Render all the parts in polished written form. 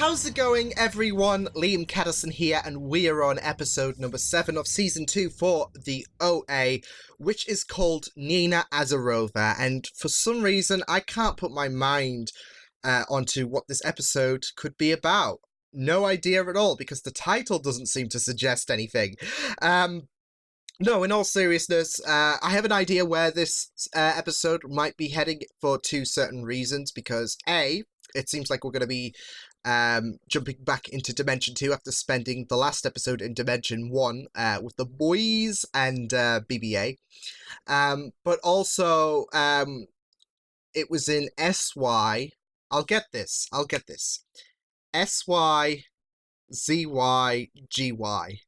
How's it going, everyone? Liam Catterson here, and we are on episode number 7 of season 2 for the OA, which is called Nina Azarova, and for some reason I can't put my mind onto what this episode could be about. No idea at all, because the title doesn't seem to suggest anything. No, in all seriousness, I have an idea where this episode might be heading for two certain reasons, because A, it seems like we're going to be jumping back into Dimension 2 after spending the last episode in Dimension 1 with the boys and BBA. But also, it was in SY. I'll get this. SY, ZY, GY.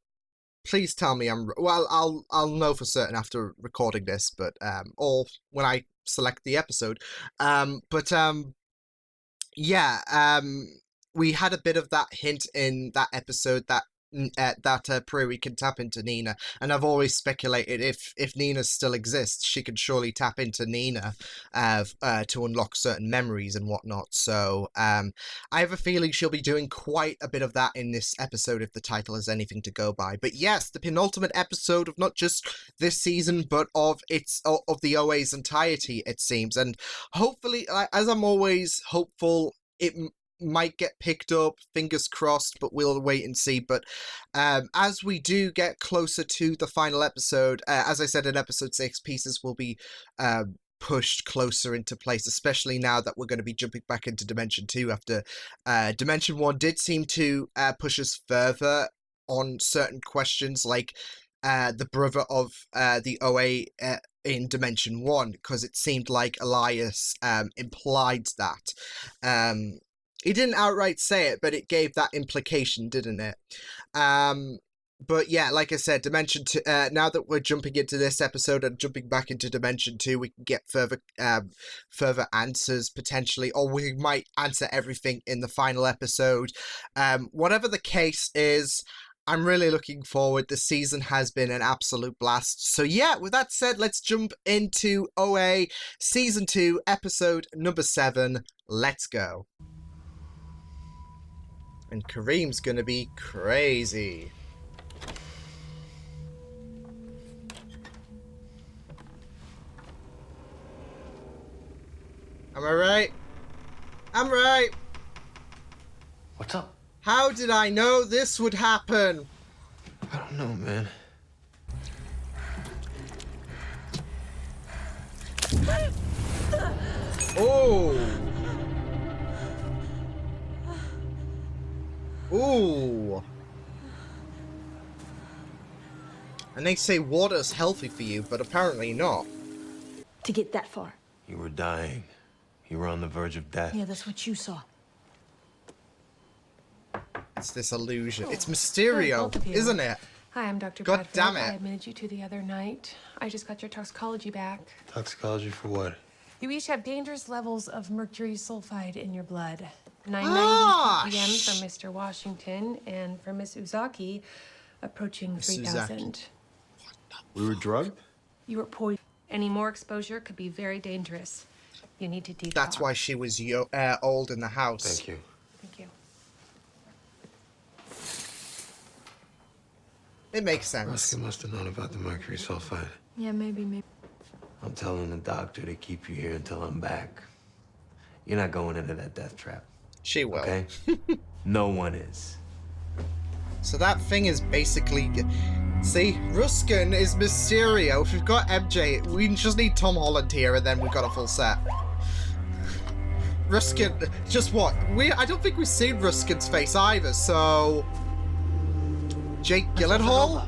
Please tell me I'm... Well, I'll know for certain after recording this, but... or when I select the episode. We had a bit of that hint in that episode that Prairie can tap into Nina, and I've always speculated if Nina still exists, she could surely tap into Nina to unlock certain memories and whatnot. So I have a feeling she'll be doing quite a bit of that in this episode if the title is anything to go by. But yes, the penultimate episode of not just this season but of the OA's entirety, it seems, and hopefully, as I'm always hopeful, it might get picked up, fingers crossed, but we'll wait and see. But as we do get closer to the final episode, as I said in episode 6, pieces will be pushed closer into place, especially now that we're going to be jumping back into Dimension 2 after Dimension 1 did seem to push us further on certain questions, like the brother of the OA in Dimension 1, because it seemed like Elias implied that. He didn't outright say it, but it gave that implication, didn't it? But yeah, like I said, Dimension 2, now that we're jumping into this episode and jumping back into Dimension 2, we can get further answers, potentially, or we might answer everything in the final episode. Whatever the case is, I'm really looking forward. This season has been an absolute blast. So yeah, with that said, let's jump into OA Season 2, Episode number 7. Let's go. And Kareem's gonna be crazy. Am I right? I'm right. What's up? How did I know this would happen? I don't know, man. Oh. Ooh. And they say water's healthy for you, but apparently not. To get that far. You were dying. You were on the verge of death. Yeah, that's what you saw. It's this illusion. It's Mysterio, isn't it? Hi, I'm Dr. God Bradford. damn it. I admitted you to the other night. I just got your toxicology back. Toxicology for what? You each have dangerous levels of mercury sulfide in your blood. 990 ppm for Mr. Washington, and for Miss Uzaki, approaching 3,000. We were drugged? You were poisoned. Any more exposure could be very dangerous. You need to detox. That's why she was old in the house. Thank you. Thank you. It makes sense. Ruskin must have known about the mercury sulfide. Yeah, maybe. I'm telling the doctor to keep you here until I'm back. You're not going into that death trap. She will. Okay? No one is. So that thing is basically... See, Ruskin is Mysterio. If we've got MJ, we just need Tom Holland here, and then we've got a full set. Ruskin, just what? I don't think we've seen Ruskin's face either, so... Jake Gyllenhaal?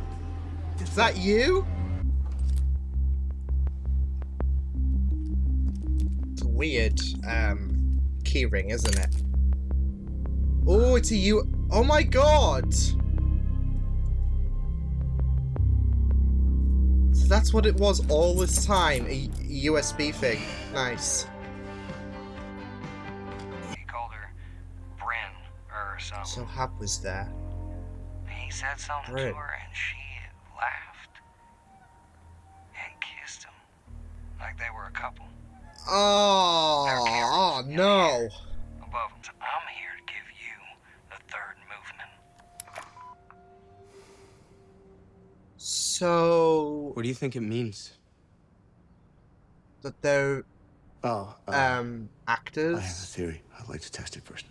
Is that you? It's a weird, keyring, isn't it? Oh, it's a Oh my god! So that's what it was all this time, a USB thing. Nice. He called her Bryn or something. So Hap was there. He said something Bryn. to her and she laughed and kissed him like they were a couple. Oh, no. Above him. So I'm here to give you So What do you think it means? that they're Oh, I have a actors. theory. I'd like to test it first.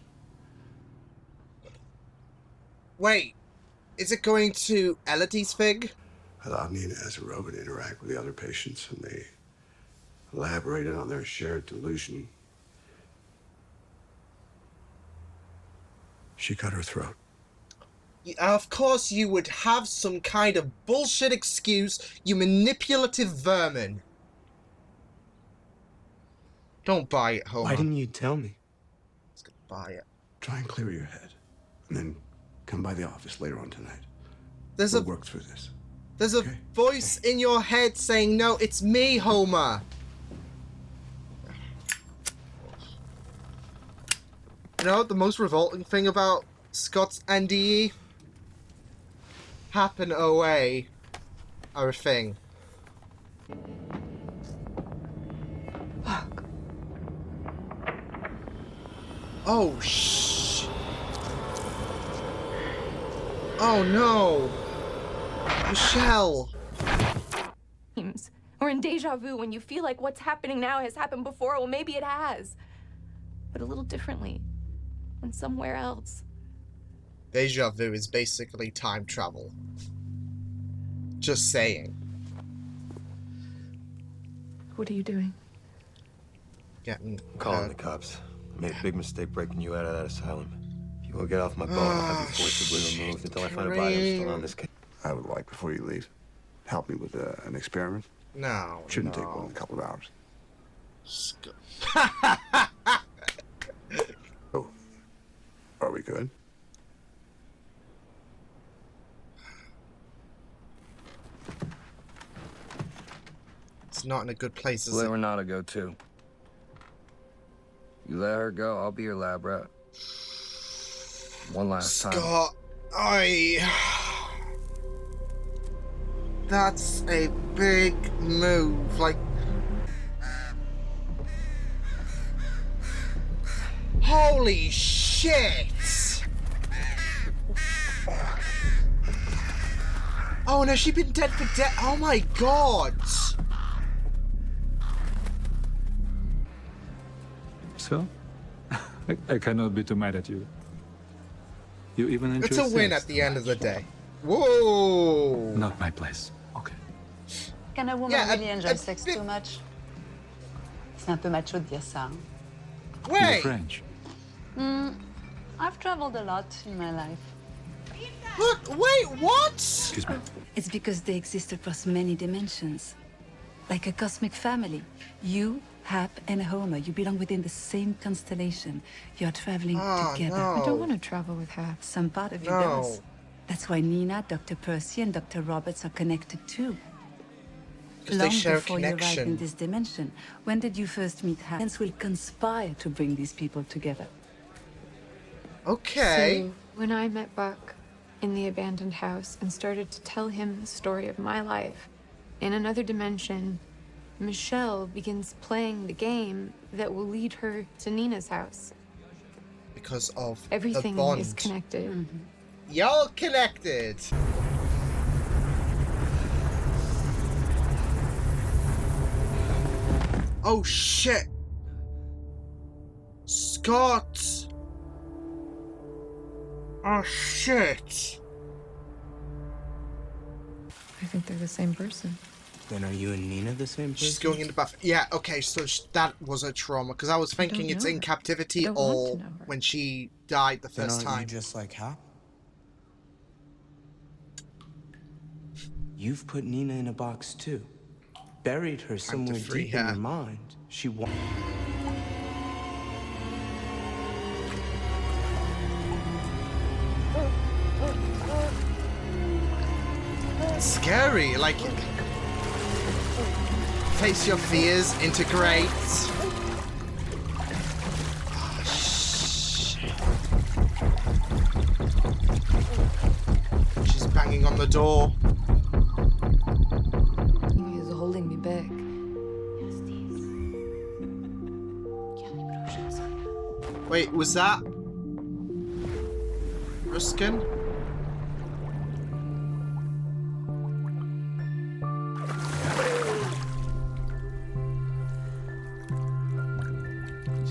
Wait, is it going to Elodie's fig? Allowed Nina Azarova to interact with the other patients, and they elaborated on their shared delusion. She cut her throat. Of course you would have some kind of bullshit excuse, you manipulative vermin. Don't buy it, Homer. Why didn't you tell me? Let's go buy it. Try and clear your head, and then come by the office later on tonight. There's We'll a work through this. there's a Okay. voice in your head saying, no, it's me, Homer. You know, the most revolting thing about Scott's NDE? HAP and OA are a thing. Fuck. Oh, oh, no. Michelle. Or in deja vu, when you feel like what's happening now has happened before. Well, maybe it has, but a little differently and somewhere else. Deja vu is basically time travel. Just saying. What are you doing? Getting... I'm calling the cops. I made a big mistake breaking you out of that asylum. If you won't get off my boat, I'll have you forcibly removed until I find a body still on this case. I would like, before you leave, help me with an experiment. No, Shouldn't no. take more than a couple of hours. Oh, are we good? It's not in a good place, is Let it? Renata go too. You let her go, I'll be your lab rat. One last time. Scott, that's a big move. Like, holy shit! Oh no, she's been dead for oh my god! So? I cannot be too mad at you. You even enjoy It's a win sex at the too end of much. the day. Whoa! Not my place. Okay. Can a woman Yeah, really enjoy a sex bit- too much? C'est un peu macho de dire ça. Hein? You're Wait! French. I've traveled a lot in my life. Look, wait, what? Excuse me. It's because they exist across many dimensions. Like a cosmic family. You, Hap, and Homer, you belong within the same constellation. You're traveling together. no. I don't want to travel with her. Some part of you No. does. That's why Nina, Dr. Percy, and Dr. Roberts are connected too. 'Cause they Long share a before you arrived in connection. this dimension, when did you first meet Hap? Hence will conspire to bring these people together. Okay. So when I met Buck in the abandoned house and started to tell him the story of my life, in another dimension, Michelle begins playing the game that will lead her to Nina's house. Because of Everything the bond. is connected. Y'all connected. Oh shit. Scott. Oh shit. I think they're the same person. Then are you and Nina the same person? She's going in the bath. Yeah, okay, so that was a trauma because I was thinking it's know in her. captivity Don't want or to know her. when she died the Then first aren't you time. just like Hap? You've put Nina in a box too. Buried her somewhere free deep in her. your mind. She wa- Scary, like face your fears, integrate. Oh, shit. She's banging on the door. He was holding me back. Wait, was that Ruskin?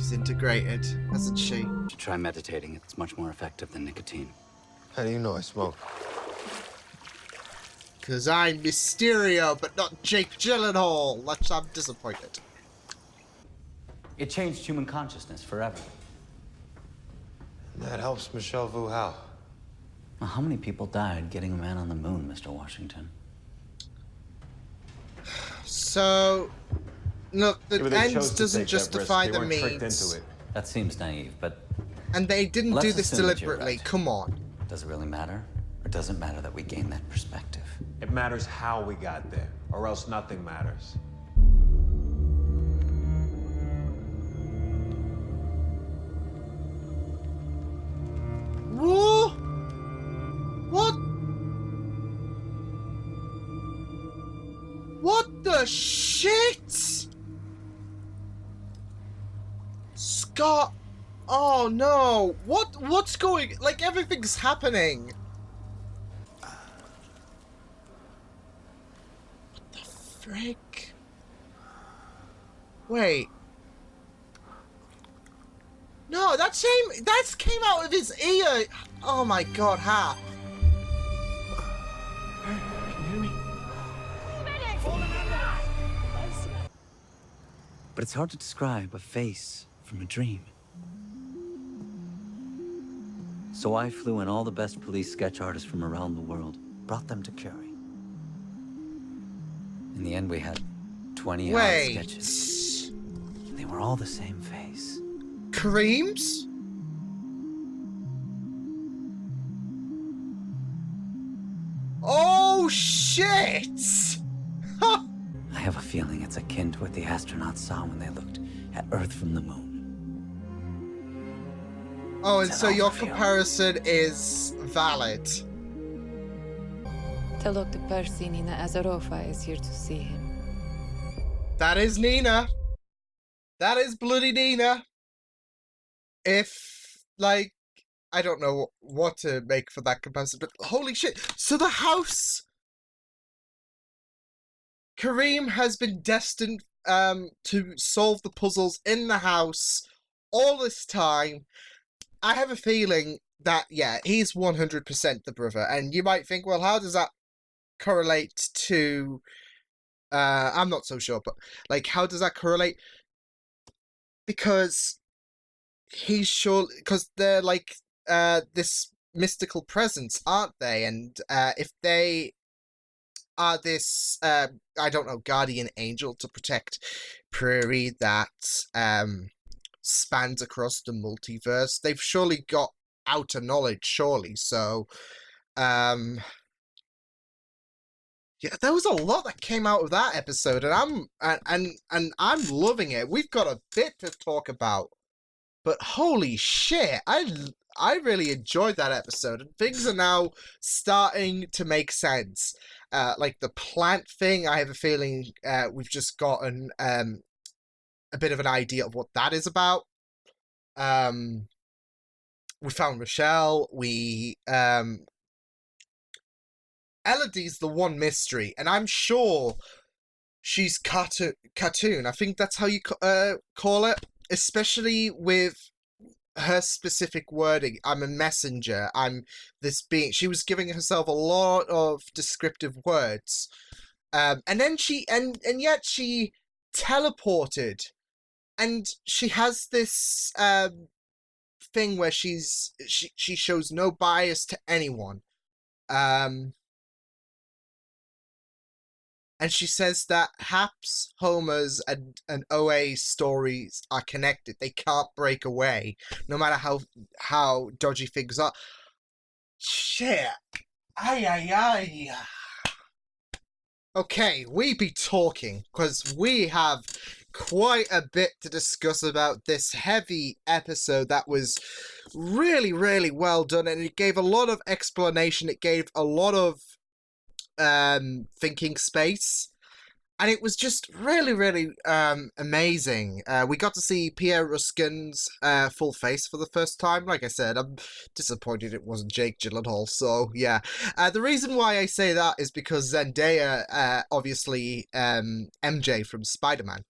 disintegrated, hasn't she? You should try meditating. It's much more effective than nicotine. How do you know I smoke? Because I'm Mysterio, but not Jake Gyllenhaal. I'm disappointed. It changed human consciousness forever. And that helps Michelle Vu how? Well, how many people died getting a man on the moon, Mr. Washington? So, look, the ends doesn't justify the means. That seems naive, but... And they didn't do this deliberately, right. come on. Does it really matter? Or does it matter that we gain that perspective? It matters how we got there, or else nothing matters. Whoa! What? What the shit? Scott! Oh no! What's going? Like everything's happening. What the frick? Wait. No, that came out of his ear. Oh my god, HAP. Can you hear me? But it's hard to describe a face from a dream. So I flew in all the best police sketch artists from around the world, brought them to Prairie. In the end, we had 20 odd sketches. They were all the same face. Kareem's? Oh shit! I have a feeling it's akin to what the astronauts saw when they looked at Earth from the moon. Oh, and so your comparison is valid. Tell Dr. Percy Nina Azarova is here to see him. That is Nina. That is bloody Nina. If, like, I don't know what to make for that comparison, but holy shit. So the house... Kareem has been destined to solve the puzzles in the house all this time. I have a feeling that, yeah, he's 100% the brother. And you might think, well, how does that correlate to... I'm not so sure, but, like, how does that correlate? Because he's sure... Because they're, like, this mystical presence, aren't they? And if they are this, I don't know, guardian angel to protect Prairie that spans across the multiverse, they've surely got outer knowledge, surely. So, yeah, there was a lot that came out of that episode, and I'm loving it. We've got a bit to talk about, but holy shit, I really enjoyed that episode, and things are now starting to make sense. Like the plant thing, I have a feeling we've just gotten a bit of an idea of what that is about. We found Michelle. Elodie's the one mystery, and I'm sure she's Khatun. I think that's how you call it, especially with her specific wording. I'm a messenger. I'm this being. She was giving herself a lot of descriptive words, and then and yet she teleported, and she has this thing where she shows no bias to anyone. And she says that HAP's, Homer's, and OA's stories are connected. They can't break away, no matter how dodgy things are. Shit. Ay. Okay, we be talking, because we have quite a bit to discuss about this heavy episode that was really, really well done, and it gave a lot of explanation. It gave a lot of thinking space, and it was just really, really amazing. We got to see Pierre Ruskin's full face for the first time. Like I said, I'm disappointed it wasn't Jake Gyllenhaal, so yeah. The reason why I say that is because Zendaya, obviously MJ from Spider-Man,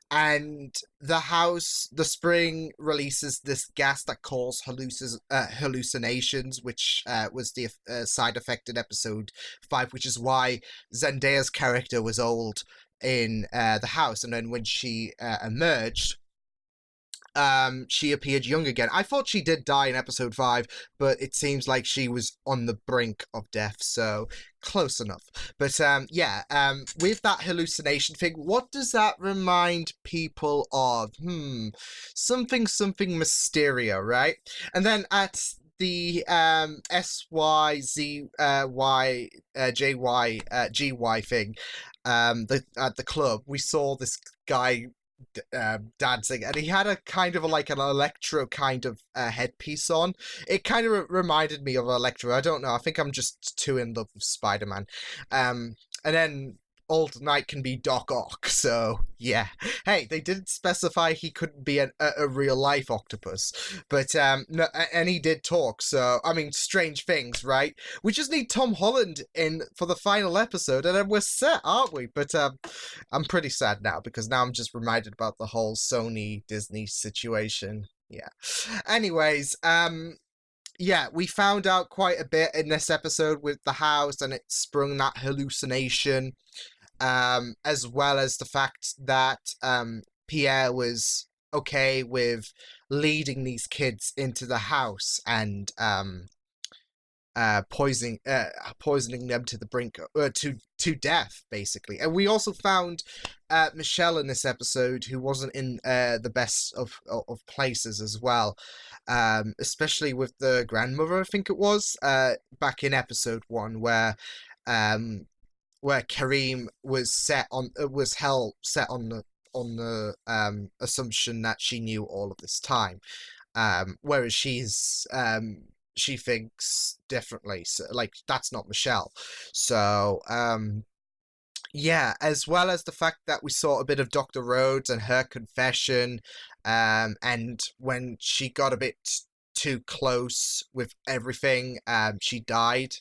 and the spring releases this gas that causes hallucinations, which was the side effect in episode 5, which is why Zendaya's character was old in the house, and then when she emerged, she appeared young again. I thought she did die in episode 5, but it seems like she was on the brink of death, so close enough. But with that hallucination thing, what does that remind people of? Something Mysterio, right? And then at the GY thing, at the club, we saw this guy dancing, and he had a kind of like an electro kind of headpiece on. It kind of reminded me of Electro. I don't know, I think I'm just too in love with Spider-Man. And then Old Knight can be Doc Ock, so yeah. Hey, they didn't specify he couldn't be a real life octopus, but no, and he did talk, so I mean, strange things, right? We just need Tom Holland in for the final episode and then we're set, aren't we? But I'm pretty sad now, because now I'm just reminded about the whole Sony Disney situation. Yeah. Anyways, yeah, we found out quite a bit in this episode with the house, and it sprung that hallucination, as well as the fact that Pierre was okay with leading these kids into the house and poisoning them to the brink to death, basically. And we also found Michelle in this episode, who wasn't in the best of places as well, especially with the grandmother, I think it was, back in episode 1, where Kareem was set on the assumption that she knew all of this time, whereas she thinks differently. So, like, that's not Michelle. So yeah, as well as the fact that we saw a bit of Dr. Rhodes and her confession, and when she got a bit too close with everything, she died,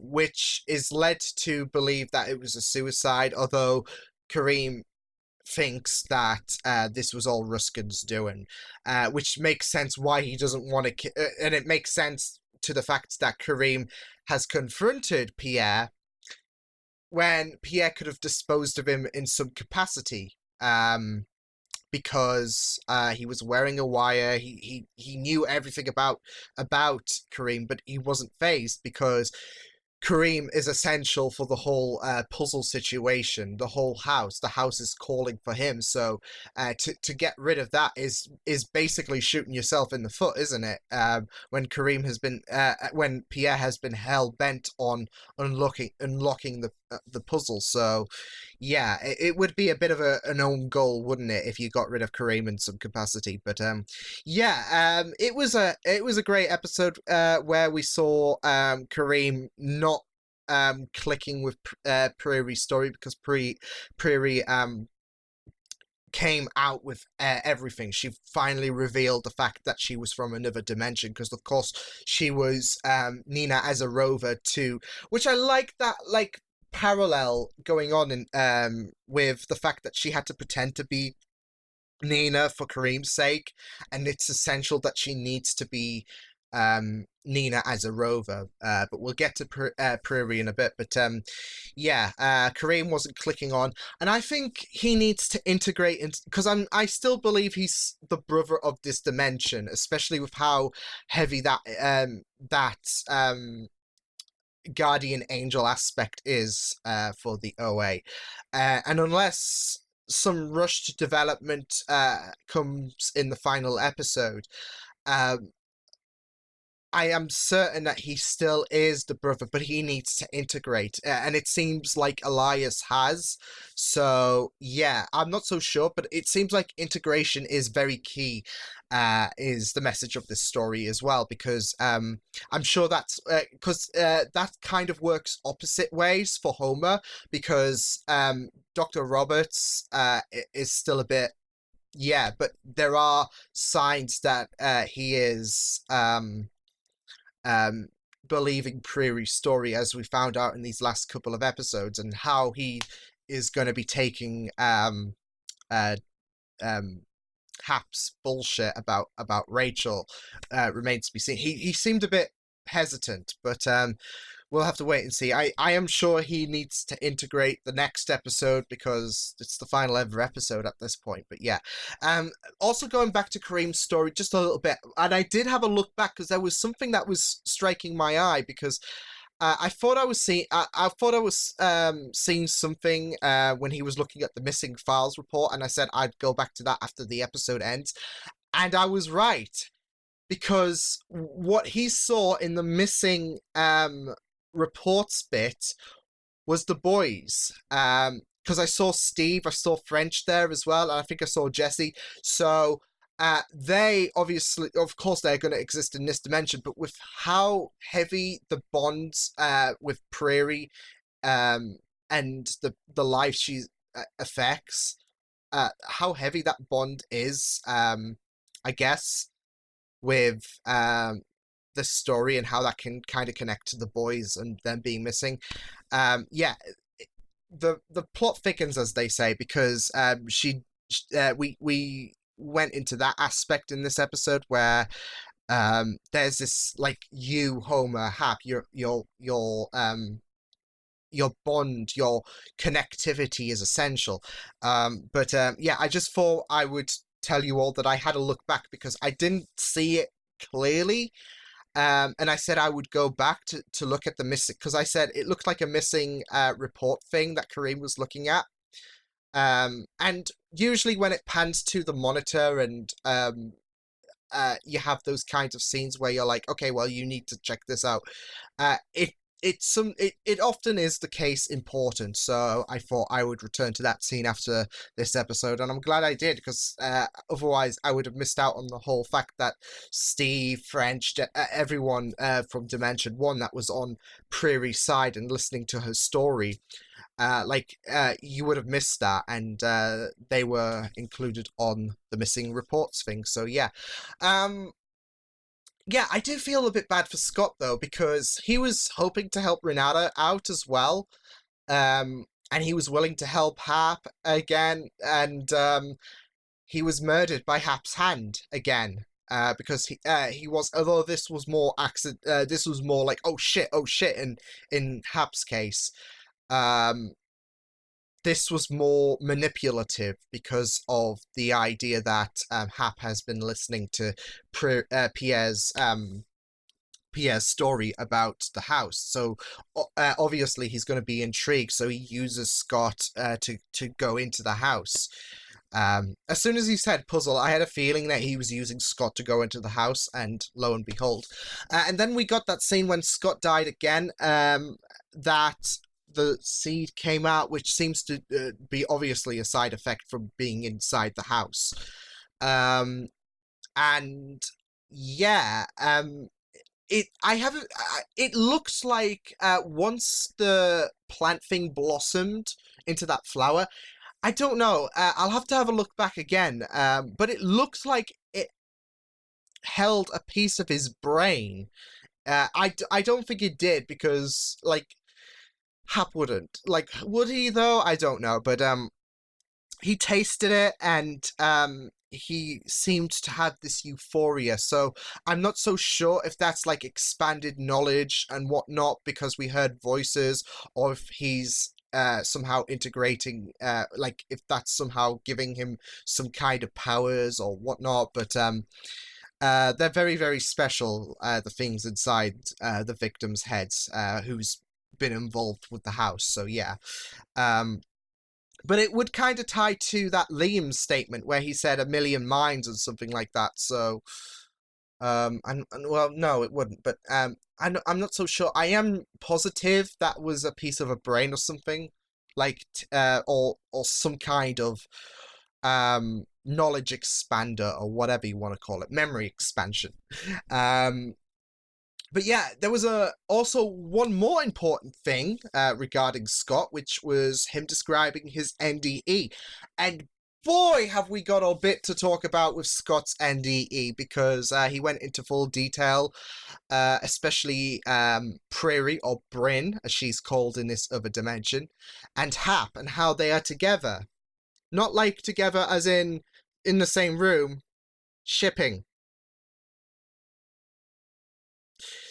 which is led to believe that it was a suicide, although Kareem thinks that this was all Ruskin's doing, which makes sense why he doesn't want to and it makes sense to the fact that Kareem has confronted Pierre when Pierre could have disposed of him in some capacity, because he was wearing a wire. He knew everything about Kareem, but he wasn't fazed because Kareem is essential for the whole puzzle situation. The whole house, the house is calling for him. So to get rid of that is basically shooting yourself in the foot, isn't it? When when Pierre has been hell bent on unlocking the puzzle. So yeah, it would be a bit of an own goal, wouldn't it, if you got rid of Kareem in some capacity? But it was a great episode where we saw Kareem not clicking with Prairie's story, because Prairie came out with everything. She finally revealed the fact that she was from another dimension, because of course she was Nina Azarova too, which I like that, like, parallel going on in with the fact that she had to pretend to be Nina for Kareem's sake, and it's essential that she needs to be Nina Azarova, but we'll get to Prairie in a bit. But Kareem wasn't clicking on, and I think he needs to integrate because I still believe he's the brother of this dimension, especially with how heavy that guardian angel aspect is for the OA, and unless some rushed development comes in the final episode, I am certain that he still is the brother, but he needs to integrate, and it seems like Elias has. So yeah, I'm not so sure, but it seems like integration is very key, is the message of this story as well, because I'm sure that's because that kind of works opposite ways for Homer, because Dr. Roberts is still a bit, yeah, but there are signs that he is believing Prairie's story, as we found out in these last couple of episodes, and how he is going to be taking Hap's bullshit about Rachel remains to be seen. He seemed a bit hesitant, but we'll have to wait and see. I am sure he needs to integrate the next episode because it's the final ever episode at this point. But yeah, also going back to Kareem's story just a little bit, and I did have a look back because there was something that was striking my eye because I thought I was seeing. I thought I was seeing something when he was looking at the missing files report, and I said I'd go back to that after the episode ends, and I was right because what he saw in the missing reports bit was the boys. Because I saw Steve, I saw French there as well, and I think I saw Jesse. So. They obviously, of course, they're going to exist in this dimension, but with how heavy the bonds with Prairie and the life she affects, how heavy that bond is, I guess, with the story and how that can kind of connect to the boys and them being missing. Yeah, the plot thickens, as they say, because we went into that aspect in this episode where there's this like you, Homer, Hap, your bond, your connectivity is essential. But yeah, I just thought I would tell you all that I had a look back because I didn't see it clearly. And I said I would go back to look at the missing, because I said it looked like a missing report thing that Kareem was looking at. And usually when it pans to the monitor and you have those kinds of scenes where you're like, okay, well, you need to check this out. It often is the case important. So I thought I would return to that scene after this episode, and I'm glad I did because otherwise I would have missed out on the whole fact that Steve, French, everyone from Dimension 1 that was on Prairie's side and listening to her story. You would have missed that, and they were included on the missing reports thing. So yeah, yeah, I do feel a bit bad for Scott though because he was hoping to help Renata out as well, and he was willing to help Hap again, and he was murdered by Hap's hand again. Because he was, although this was more this was more like oh shit in Hap's case. This was more manipulative because of the idea that Hap has been listening to Pierre's story about the house. So obviously he's going to be intrigued. So he uses Scott to go into the house. As soon as he said puzzle, I had a feeling that he was using Scott to go into the house, and lo and behold. And then we got that scene when Scott died again, that the seed came out, which seems to be obviously a side effect from being inside the house. And yeah, it looks like once the plant thing blossomed into that flower, I don't know, I'll have to have a look back again, but it looks like it held a piece of his brain. I don't think it did because, like, Hap wouldn't. Like, would he though? I don't know, but he tasted it and he seemed to have this euphoria, so I'm not so sure if that's like expanded knowledge and whatnot because we heard voices, or if he's somehow integrating, like if that's somehow giving him some kind of powers or whatnot, but they're very, very special, the things inside the victims' heads, who's been involved with the house. So yeah, but it would kind of tie to that Liam statement where he said 1,000,000 minds or something like that. So and well, no, it wouldn't, but I'm not so sure. I am positive that was a piece of a brain or something, like or some kind of knowledge expander or whatever you want to call it, memory expansion. But yeah, there was also one more important thing regarding Scott, which was him describing his NDE. And boy, have we got a bit to talk about with Scott's NDE, because he went into full detail, especially Prairie, or Bryn, as she's called in this other dimension, and Hap, and how they are together. Not like together as in in the same room, shipping.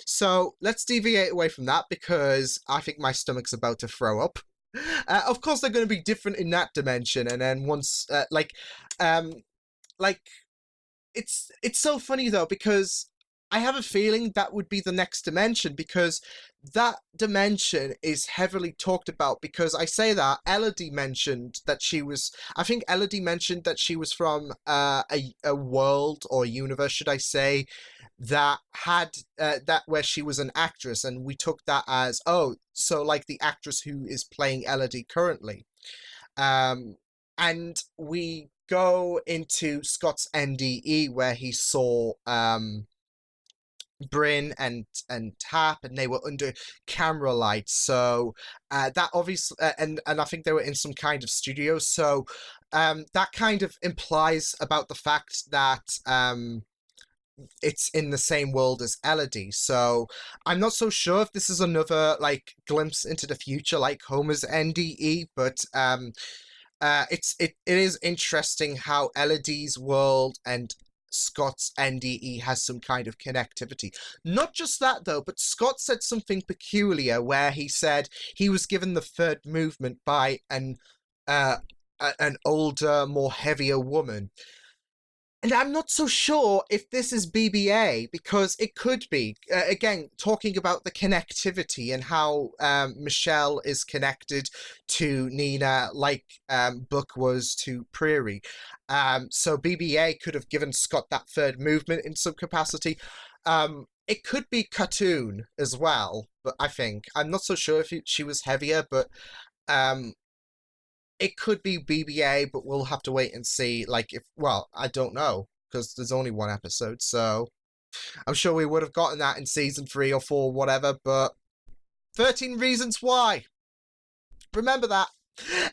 So let's deviate away from that because I think my stomach's about to throw up. Of course, they're going to be different in that dimension, and then once, it's so funny though because I have a feeling that would be the next dimension because that dimension is heavily talked about because I say that Elodie mentioned that she was, I think Elodie mentioned that she was from a world or universe, should I say, that had that where she was an actress, and we took that as, oh, so like the actress who is playing Elodie currently. And we go into Scott's NDE where he saw Bryn and Hap, and they were under camera lights. So that obviously, and I think they were in some kind of studio. So that kind of implies about the fact that it's in the same world as Elodie. So I'm not so sure if this is another like glimpse into the future, like Homer's NDE, but it is interesting how Elodie's world and Scott's NDE has some kind of connectivity. Not just that though, but Scott said something peculiar where he said he was given the third movement by an older, more heavier woman. And I'm not so sure if this is BBA, because it could be. Again, talking about the connectivity and how Michelle is connected to Nina like Buck was to Prairie. So BBA could have given Scott that third movement in some capacity. It could be Khatun as well, but I think. I'm not so sure if she was heavier, but it could be BBA, but we'll have to wait and see. Like, if, well, I don't know, because there's only one episode, so I'm sure we would have gotten that in season 3 or 4, whatever, but 13 Reasons Why. Remember that.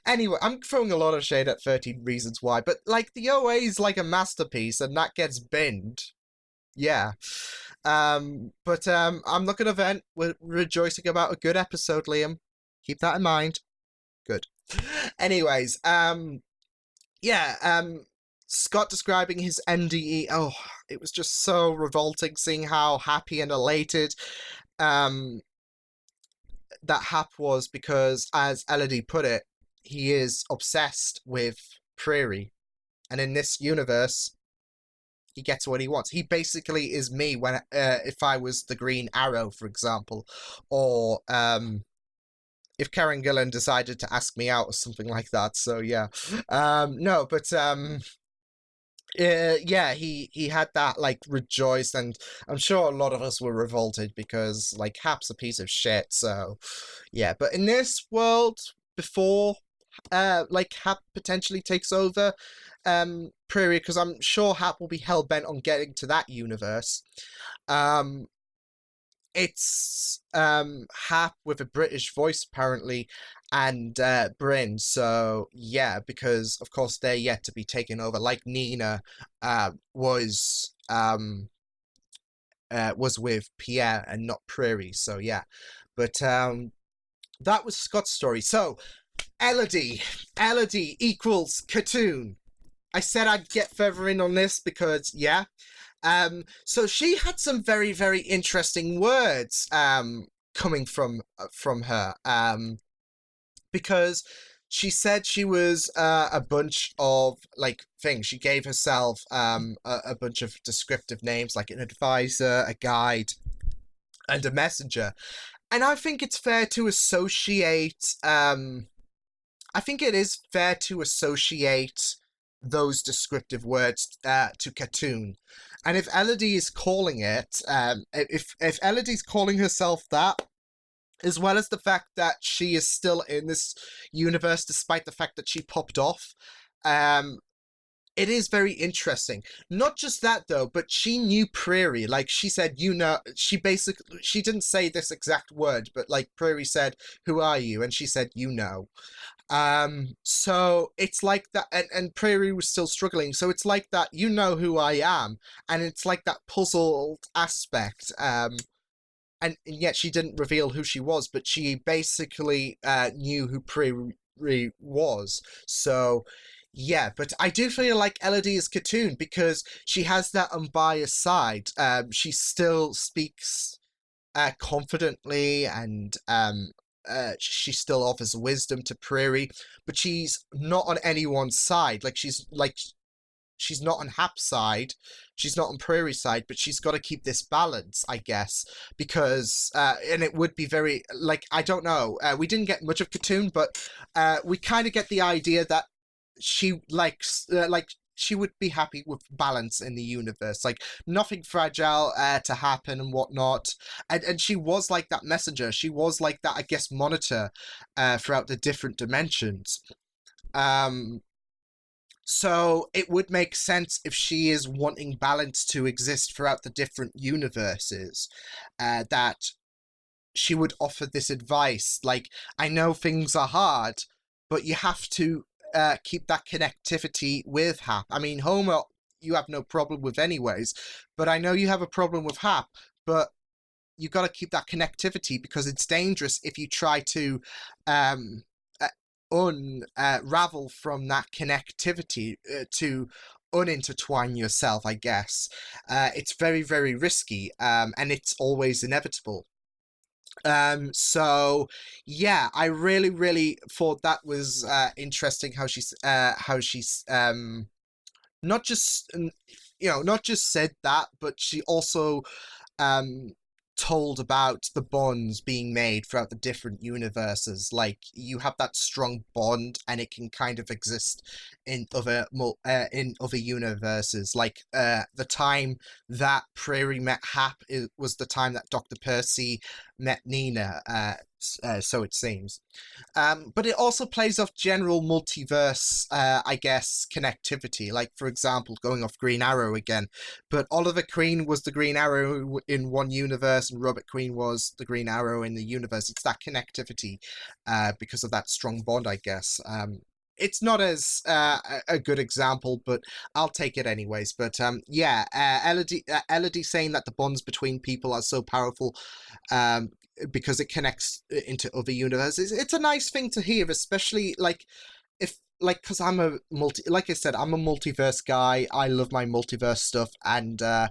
Anyway, I'm throwing a lot of shade at 13 Reasons Why, but, like, the OA is like a masterpiece, and that gets binned. Yeah. But I'm not going to vent. We're rejoicing about a good episode, Liam. Keep that in mind. Good. Anyways, Scott describing his NDE. Oh, it was just so revolting seeing how happy and elated that Hap was, because, as Elodie put it, he is obsessed with Prairie, and in this universe, he gets what he wants. He basically is me when if I was the Green Arrow, for example, or if Karen Gillan decided to ask me out or something like that. So yeah, no, but yeah, he had that like rejoiced, and I'm sure a lot of us were revolted because like Hap's a piece of shit. So yeah, but in this world, before like Hap potentially takes over Prairie, because I'm sure Hap will be hell bent on getting to that universe. It's Hap with a British voice apparently, and Bryn. So yeah, because of course they're yet to be taken over. Like Nina was with Pierre and not Prairie. So yeah, but that was Scott's story. So Elodie equals Khatun. I said I'd get further in on this because yeah. So she had some very, very interesting words coming from her, because she said she was a bunch of like things. She gave herself a bunch of descriptive names like an advisor, a guide, and a messenger. And I think it's fair to associate. I think it is fair to associate those descriptive words to Khatun. And if Elodie is calling it, if Elodie's calling herself that, as well as the fact that she is still in this universe despite the fact that she popped off, it is very interesting. Not just that though, but she knew Prairie. Like she said, you know, she didn't say this exact word, but like Prairie said, "Who are you?" And she said, "You know." So it's like that, and Prairie was still struggling. So it's like that, you know who I am, and it's like that puzzled aspect. And yet she didn't reveal who she was, but she basically knew who Prairie was. So Yeah, but I do feel like Elodie is Khatun because she has that unbiased side. She still speaks confidently, and she still offers wisdom to Prairie, but she's not on anyone's side. She's not on Hap's side, she's not on Prairie's side, but she's got to keep this balance, I guess, because and it would be very I don't know. We didn't get much of Khatun, but we kind of get the idea that she likes she would be happy with balance in the universe, like nothing fragile to happen and whatnot. And she was like that messenger. She was like that, I guess, monitor throughout the different dimensions. So it would make sense if she is wanting balance to exist throughout the different universes, that she would offer this advice. Like, I know things are hard, but you have to keep that connectivity with Hap. I mean, Homer, you have no problem with anyways, but I know you have a problem with Hap, but you got to keep that connectivity because it's dangerous if you try to unravel from that connectivity to unintertwine yourself, I guess. It's very, very risky, and it's always inevitable. So yeah, I really, really thought that was interesting how she's not just not just said that, but she also told about the bonds being made throughout the different universes. Like, you have that strong bond and it can kind of exist in other universes. Like the time that Prairie met Hap was the time that Dr. Percy met Nina, so it seems. But it also plays off general multiverse, I guess, connectivity. Like, for example, going off Green Arrow again, but Oliver Queen was the Green Arrow in one universe, and Robert Queen was the Green Arrow in the universe. It's that connectivity, because of that strong bond, I guess. It's not as a good example, but I'll take it anyways. But yeah, Elodie saying that the bonds between people are so powerful, because it connects into other universes. It's a nice thing to hear, especially because I'm a like I said, I'm a multiverse guy. I love my multiverse stuff, and I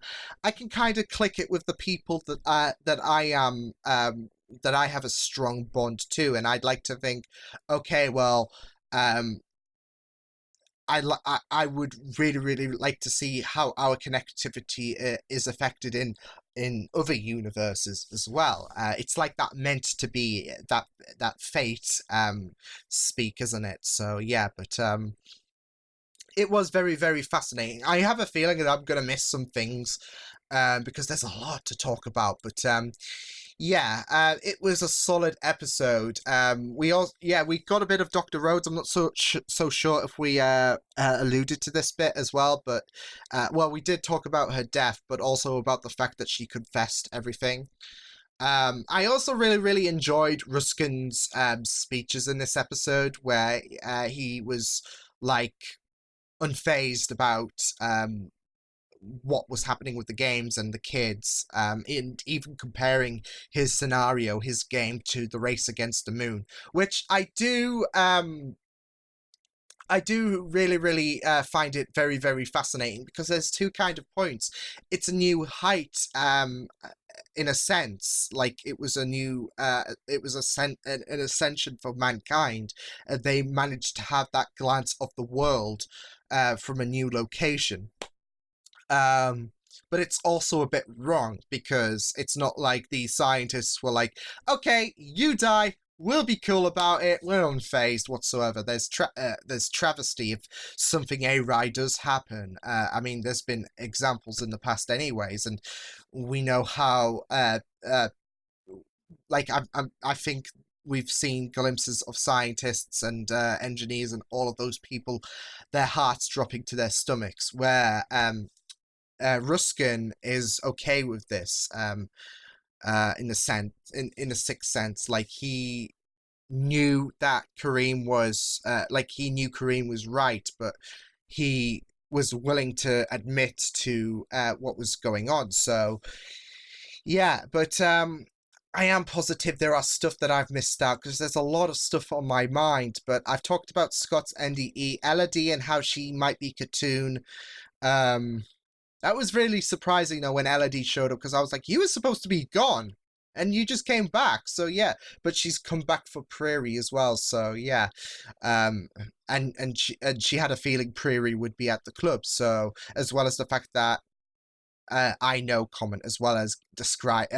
can kind of click it with the people that I am, that I have a strong bond to, and I'd like to think, okay, well, I would really, really like to see how our connectivity is affected in other universes as well. It's like that meant to be, that fate speak, isn't it? So yeah, but it was very, very fascinating. I have a feeling that I'm gonna miss some things because there's a lot to talk about, but yeah, it was a solid episode. We got a bit of Dr. Rhodes. I'm not so sure if we alluded to this bit as well, but well, we did talk about her death, but also about the fact that she confessed everything. I also really, really enjoyed Ruskin's speeches in this episode, where he was like unfazed about what was happening with the games and the kids, and even comparing his scenario, his game, to the race against the moon, which I do really, really find it very, very fascinating, because there's two kind of points. It's a new height, in a sense, like it was a new, it was an ascension for mankind. They managed to have that glance of the world from a new location. But it's also a bit wrong, because it's not like the scientists were like, okay, you die, we'll be cool about it, we're unfazed whatsoever. There's travesty if something awry does happen. I mean, there's been examples in the past anyways, and we know how, I think we've seen glimpses of scientists and engineers and all of those people, their hearts dropping to their stomachs, where Ruskin is okay with this, in a sense, in a sixth sense. Like, he knew that Kareem was, he knew Kareem was right, but he was willing to admit to what was going on. So yeah, but I am positive there are stuff that I've missed out, because there's a lot of stuff on my mind, but I've talked about Scott's NDE, Elodie and how she might be Khatun. That was really surprising, though, when Elodie showed up, because I was like, you were supposed to be gone, and you just came back, so yeah. But she's come back for Prairie as well, so yeah. And she had a feeling Prairie would be at the club, so, as well as the fact that I know comment as well as describe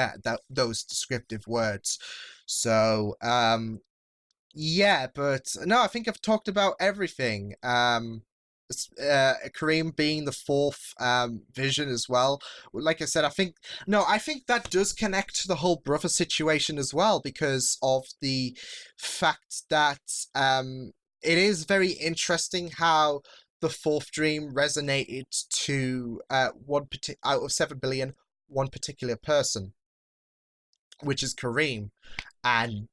those descriptive words. So yeah, but no, I think I've talked about everything. Kareem being the fourth vision as well. Like I said, I think that does connect to the whole brother situation as well, because of the fact that it is very interesting how the fourth dream resonated to out of 7 billion, one particular person, which is Kareem. And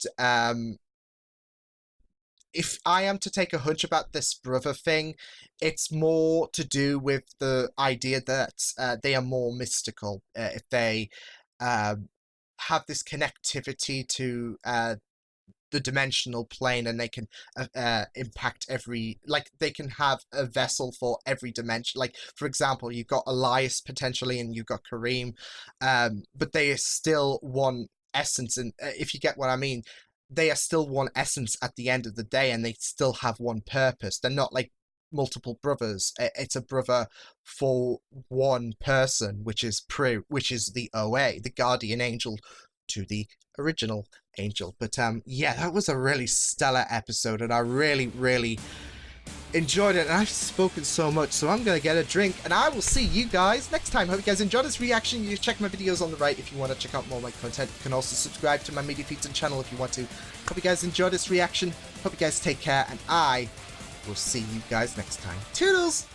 if I am to take a hunch about this brother thing, it's more to do with the idea that they are more mystical. If they have this connectivity to the dimensional plane, and they can impact they can have a vessel for every dimension. Like, for example, you've got Elias potentially, and you've got Kareem, but they are still one essence, and if you get what I mean, they are still one essence at the end of the day, and they still have one purpose. They're not like multiple brothers. It's a brother for one person, which is the OA, the guardian angel to the original angel. But yeah, that was a really stellar episode, and I really, really enjoyed it, and I've spoken so much, so I'm gonna get a drink, and I will see you guys next time. Hope you guys enjoyed this reaction. You check my videos on the right if you want to check out more of my content. You can also subscribe to my media feeds and channel if you want to. Hope you guys enjoyed this reaction. Hope you guys take care, and I will see you guys next time. Toodles!